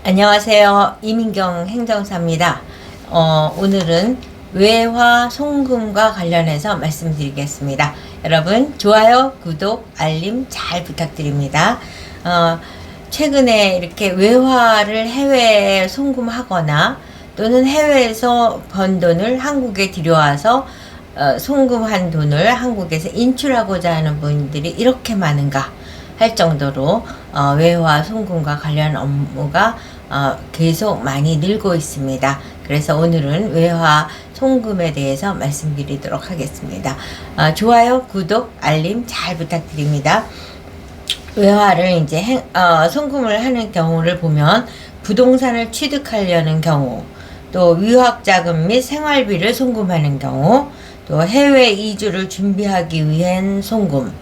안녕하세요. 이민경 행정사입니다. 오늘은 외화 송금과 관련해서 말씀드리겠습니다. 여러분 좋아요, 구독, 알림 잘 부탁드립니다. 최근에 이렇게 외화를 해외에 송금하거나 또는 해외에서 번 돈을 한국에 들여와서 송금한 돈을 한국에서 인출하고자 하는 분들이 이렇게 많은가 할 정도로 외화 송금과 관련 업무가 계속 많이 늘고 있습니다. 그래서 오늘은 외화 송금에 대해서 말씀드리도록 하겠습니다. 좋아요, 구독, 알림 잘 부탁드립니다. 외화를 이제 송금을 하는 경우를 보면 부동산을 취득하려는 경우, 또 유학자금 및 생활비를 송금하는 경우, 또 해외 이주를 준비하기 위한 송금,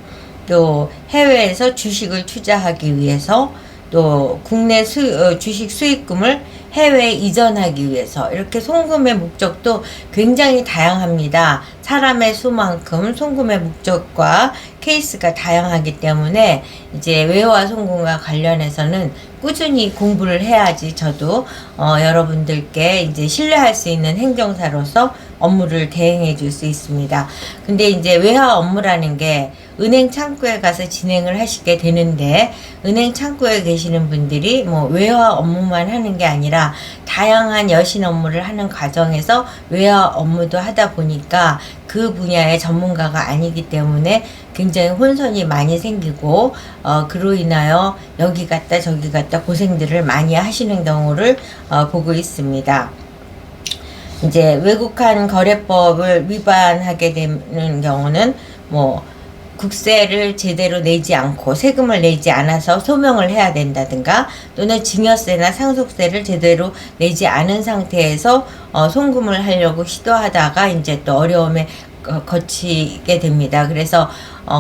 또 해외에서 주식을 투자하기 위해서, 또 국내 주식 수익금을 해외에 이전하기 위해서, 이렇게 송금의 목적도 굉장히 다양합니다. 사람의 수만큼 송금의 목적과 케이스가 다양하기 때문에 이제 외화 송금과 관련해서는 꾸준히 공부를 해야지 저도 여러분들께 이제 신뢰할 수 있는 행정사로서 업무를 대행해 줄 수 있습니다. 근데 이제 외화 업무라는 게 은행 창구에 가서 진행을 하시게 되는데, 은행 창구에 계시는 분들이 뭐 외화 업무만 하는 게 아니라 다양한 여신 업무를 하는 과정에서 외화 업무도 하다 보니까 그 분야의 전문가가 아니기 때문에 굉장히 혼선이 많이 생기고, 그로 인하여 여기 갔다 저기 갔다 고생들을 많이 하시는 경우를 보고 있습니다. 이제 외국한 거래법을 위반하게 되는 경우는 뭐 국세를 제대로 내지 않고 세금을 내지 않아서 소명을 해야 된다든가, 또는 증여세나 상속세를 제대로 내지 않은 상태에서 송금을 하려고 시도하다가 이제 또 어려움에 거치게 됩니다. 그래서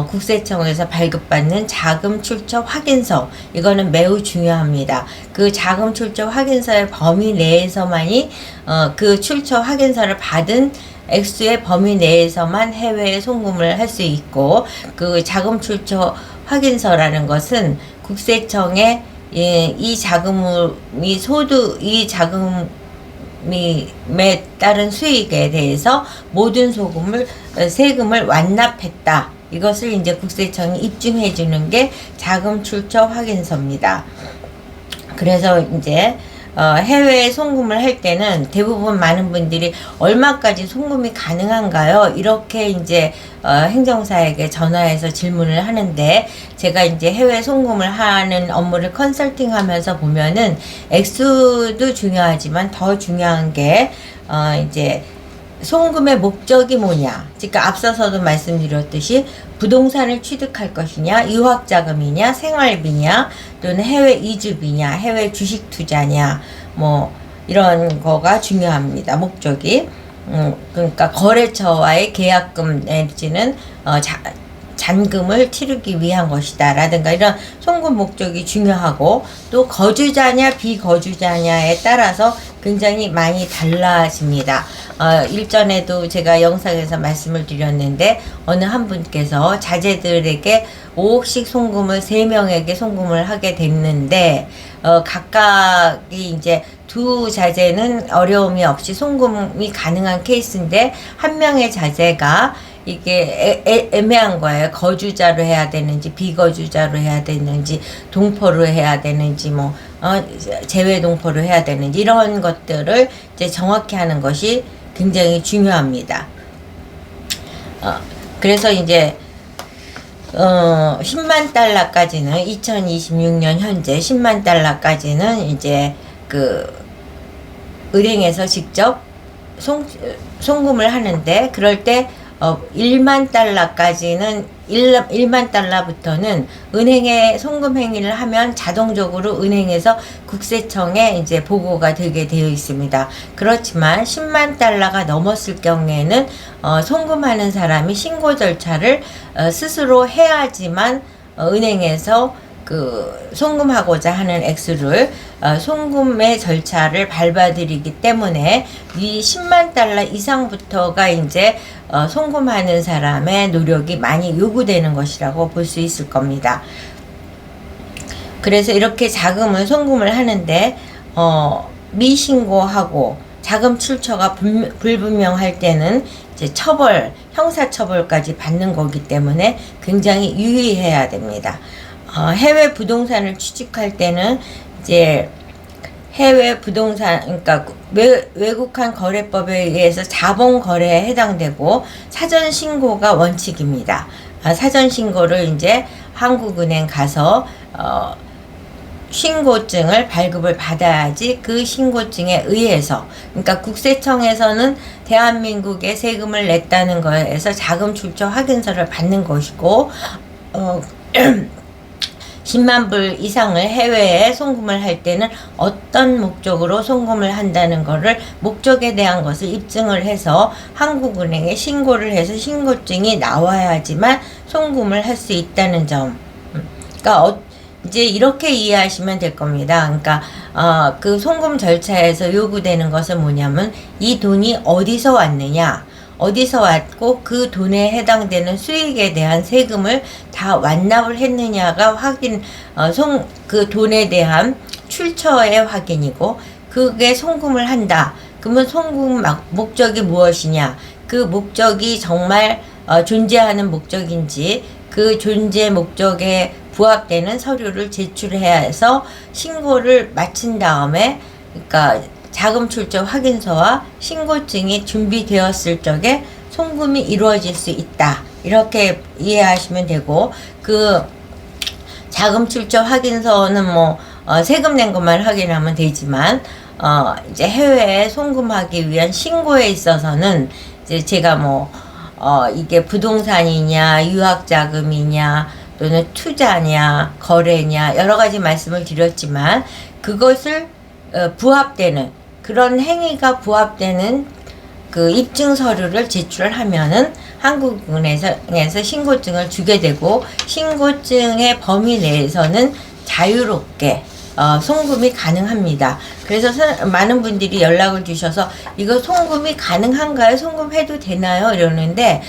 국세청에서 발급받는 자금 출처 확인서, 이거는 매우 중요합니다. 그 자금 출처 확인서의 범위 내에서만이 그 출처 확인서를 받은 액수의 범위 내에서만 해외에 송금을 할 수 있고, 그 자금 출처 확인서라는 것은 국세청에 이 자금이 이 자금에 따른 수익에 대해서 모든 세금을 완납했다, 이것을 이제 국세청이 입증해 주는 게 자금 출처 확인서입니다. 그래서 이제 해외에 송금을 할 때는 대부분 많은 분들이 얼마까지 송금이 가능한가요? 이렇게 이제 행정사에게 전화해서 질문을 하는데, 제가 이제 해외 송금을 하는 업무를 컨설팅 하면서 보면은 액수도 중요하지만 더 중요한 게 이제 송금의 목적이 뭐냐. 그러니까 앞서서도 말씀드렸듯이 부동산을 취득할 것이냐, 유학자금이냐, 생활비냐, 또는 해외 이주비냐, 해외 주식 투자냐, 뭐 이런 거가 중요합니다. 목적이. 그러니까 거래처와의 계약금 내지는 잔금을 치르기 위한 것이다 라든가, 이런 송금 목적이 중요하고, 또 거주자냐 비거주자냐에 따라서 굉장히 많이 달라집니다. 일전에도 제가 영상에서 말씀을 드렸는데, 어느 한 분께서 자제들에게 5억씩 송금을 3명에게 송금을 하게 됐는데, 각각이 이제 두 자제는 어려움이 없이 송금이 가능한 케이스인데, 한 명의 자제가 이게 애매한 거예요. 거주자로 해야 되는지 비거주자로 해야 되는지, 동포로 해야 되는지, 뭐 재외 동포로 해야 되는지, 이런 것들을 이제 정확히 하는 것이 굉장히 중요합니다. 그래서 이제 10만 달러까지는 2026년 현재 10만 달러까지는 이제 그 은행에서 직접 송금을 하는데, 그럴 때 1만 달러까지는 1만 달러부터는 은행에 송금 행위를 하면 자동적으로 은행에서 국세청에 이제 보고가 되게 되어 있습니다. 그렇지만 10만 달러가 넘었을 경우에는 송금하는 사람이 신고 절차를 스스로 해야지만 은행에서 그 송금하고자 하는 액수를 송금의 절차를 밟아드리기 때문에 이 10만 달러 이상부터가 이제 송금하는 사람의 노력이 많이 요구되는 것이라고 볼 수 있을 겁니다. 그래서 이렇게 자금을 송금을 하는데 미신고하고 자금 출처가 불분명할 때는 이제 형사처벌까지 받는 거기 때문에 굉장히 유의해야 됩니다. 해외 부동산을 취직할 때는 이제 해외 부동산, 그러니까 외국한 거래법에 의해서 자본 거래에 해당되고 사전 신고가 원칙입니다. 사전 신고를 이제 한국은행 가서 신고증을 발급을 받아야지 그 신고증에 의해서, 그러니까 국세청에서는 대한민국에 세금을 냈다는 거에서 자금 출처 확인서를 받는 것이고 10만 불 이상을 해외에 송금을 할 때는 어떤 목적으로 송금을 한다는 것을 목적에 대한 것을 입증을 해서 한국은행에 신고를 해서 신고증이 나와야지만 송금을 할 수 있다는 점. 그러니까 이제 이렇게 이해하시면 될 겁니다. 그러니까 그 송금 절차에서 요구되는 것은 뭐냐면 이 돈이 어디서 왔느냐, 어디서 왔고 그 돈에 해당되는 수익에 대한 세금을 다 완납을 했느냐가 그 돈에 대한 출처의 확인이고, 그게 송금을 한다. 그러면 송금 목적이 무엇이냐, 그 목적이 정말 존재하는 목적인지, 그 존재 목적에 부합되는 서류를 제출해야 해서 신고를 마친 다음에, 그러니까 자금 출처 확인서와 신고증이 준비되었을 적에 송금이 이루어질 수 있다. 이렇게 이해하시면 되고, 그 자금 출처 확인서는 세금 낸 것만 확인하면 되지만, 이제 해외에 송금하기 위한 신고에 있어서는 이제 제가 이게 부동산이냐, 유학자금이냐, 또는 투자냐, 거래냐, 여러 가지 말씀을 드렸지만, 그것을 부합되는, 그런 행위가 부합되는 그 입증 서류를 제출하면은 한국은행에서 신고증을 주게 되고, 신고증의 범위 내에서는 자유롭게 송금이 가능합니다. 그래서 많은 분들이 연락을 주셔서 이거 송금이 가능한가요? 송금해도 되나요? 이러는데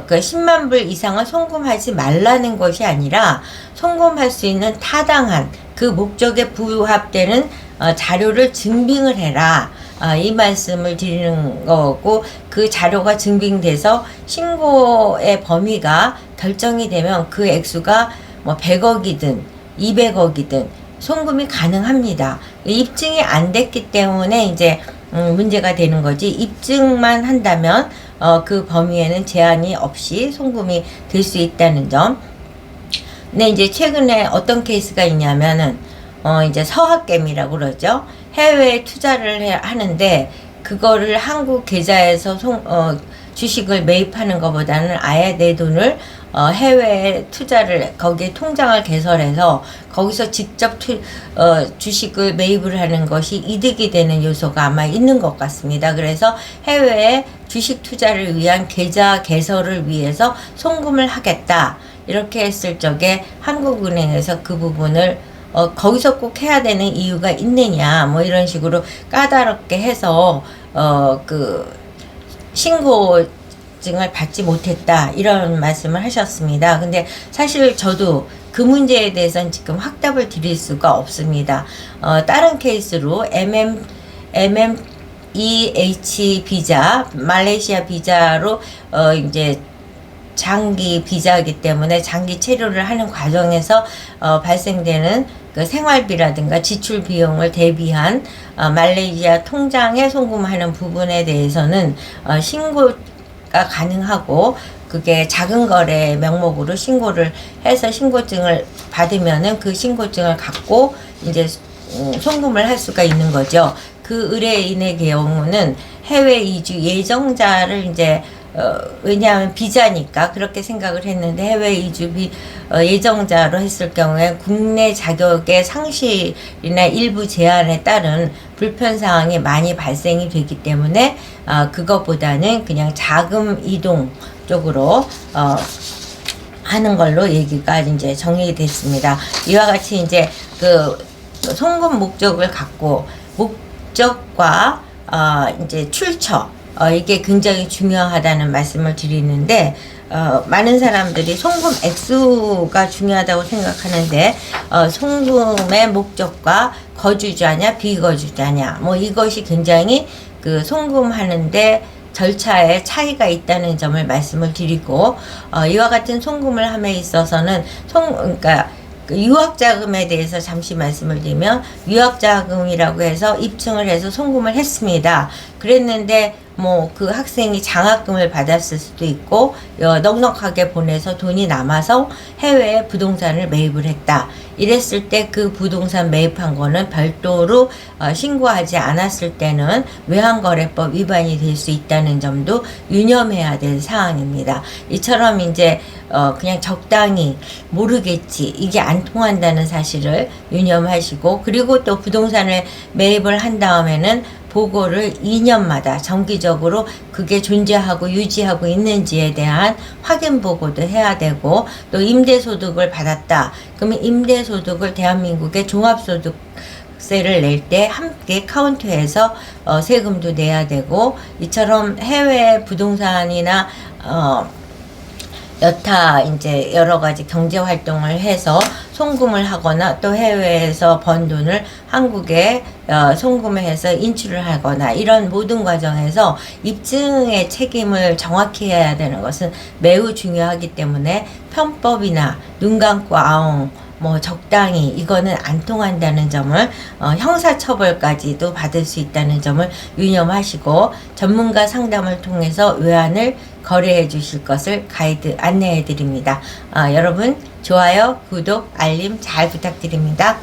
그 10만 불 이상은 송금하지 말라는 것이 아니라 송금할 수 있는 타당한 그 목적에 부합되는 자료를 증빙을 해라. 이 말씀을 드리는 거고, 그 자료가 증빙돼서 신고의 범위가 결정이 되면 그 액수가 100억이든 200억이든 송금이 가능합니다. 입증이 안 됐기 때문에 이제 문제가 되는 거지, 입증만 한다면 그 범위에는 제한이 없이 송금이 될 수 있다는 점. 근데 이제 최근에 어떤 케이스가 있냐면은 이제 서학개미라고 그러죠. 해외에 투자를 하는데 그거를 한국 계좌에서 주식을 매입하는 것보다는 아예 내 돈을 해외에 투자를, 거기에 통장을 개설해서 거기서 직접 주식을 매입을 하는 것이 이득이 되는 요소가 아마 있는 것 같습니다. 그래서 해외에 주식 투자를 위한 계좌 개설을 위해서 송금을 하겠다, 이렇게 했을 적에 한국은행에서 그 부분을 거기서 꼭 해야 되는 이유가 있느냐, 이런 식으로 까다롭게 해서 그 신고증을 받지 못했다, 이런 말씀을 하셨습니다. 근데 사실 저도 그 문제에 대해서는 지금 확답을 드릴 수가 없습니다. 다른 케이스로 MMEH 비자, 말레이시아 비자로 이제 장기 비자이기 때문에 장기 체류를 하는 과정에서 발생되는 그 생활비라든가 지출 비용을 대비한 말레이시아 통장에 송금하는 부분에 대해서는 신고가 가능하고, 그게 작은 거래 명목으로 신고를 해서 신고증을 받으면은 그 신고증을 갖고 이제 송금을 할 수가 있는 거죠. 그 의뢰인의 경우는 해외 이주 예정자를 이제 왜냐하면 비자니까 그렇게 생각을 했는데, 해외 이주 예정자로 했을 경우에 국내 자격의 상실이나 일부 제한에 따른 불편사항이 많이 발생이 되기 때문에 그것보다는 그냥 자금 이동 쪽으로 하는 걸로 얘기가 이제 정리됐습니다. 이와 같이 이제 그 송금 목적을 갖고, 목적과 이제 출처, 이게 굉장히 중요하다는 말씀을 드리는데, 많은 사람들이 송금 액수가 중요하다고 생각하는데 송금의 목적과 거주자냐 비거주자냐 뭐 이것이 굉장히 그 송금하는데 절차에 차이가 있다는 점을 말씀을 드리고 이와 같은 송금을 함에 있어서는 그러니까 그 유학자금에 대해서 잠시 말씀을 드리면 유학자금이라고 해서 입증을 해서 송금을 했습니다. 그랬는데 뭐 그 학생이 장학금을 받았을 수도 있고 넉넉하게 보내서 돈이 남아서 해외에 부동산을 매입을 했다. 이랬을 때 그 부동산 매입한 거는 별도로 신고하지 않았을 때는 외환거래법 위반이 될 수 있다는 점도 유념해야 될 사항입니다. 이처럼 이제 그냥 적당히 모르겠지 이게 안 통한다는 사실을 유념하시고, 그리고 또 부동산을 매입을 한 다음에는 보고를 2년마다 정기적으로 그게 존재하고 유지하고 있는지에 대한 확인 보고도 해야 되고, 또 임대소득을 받았다. 그러면 임대소득을 대한민국의 종합소득세를 낼 때 함께 카운트해서 세금도 내야 되고, 이처럼 해외 부동산이나 여타 이제 여러 가지 경제 활동을 해서 송금을 하거나 또 해외에서 번 돈을 한국에 송금을 해서 인출을 하거나 이런 모든 과정에서 입증의 책임을 정확히 해야 되는 것은 매우 중요하기 때문에 편법이나 눈 감고 아웅 뭐 적당히 이거는 안 통한다는 점을 형사처벌까지도 받을 수 있다는 점을 유념하시고, 전문가 상담을 통해서 외환을 거래해 주실 것을 가이드 안내해 드립니다. 여러분 좋아요, 구독, 알림 잘 부탁드립니다.